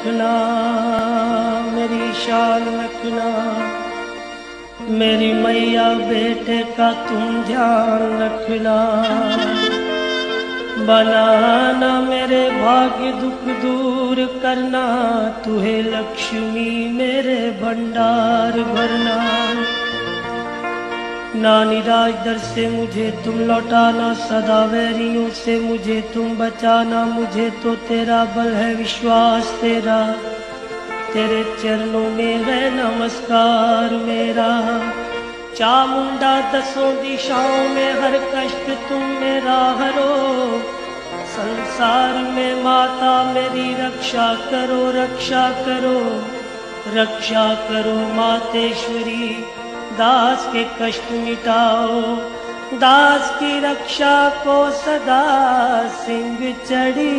रखना, मेरी शान रखना, मेरी मैया बेटे का तुम ध्यान रखना। बनाना मेरे भाग्य दुख दूर करना, तू है लक्ष्मी मेरे भंडार भरना। नानी राज दर से मुझे तुम लौटाना, सदा वैरियों से मुझे तुम बचाना। मुझे तो तेरा बल है विश्वास तेरा, तेरे चरणों में है नमस्कार मेरा। चामुंडा दसों दिशाओं में हर कष्ट तुम मेरा हरो। संसार में माता मेरी रक्षा करो, रक्षा करो, रक्षा करो मातेश्वरी। दास के कष्ट मिटाओ, दास की रक्षा को सदा सिंह चढ़ी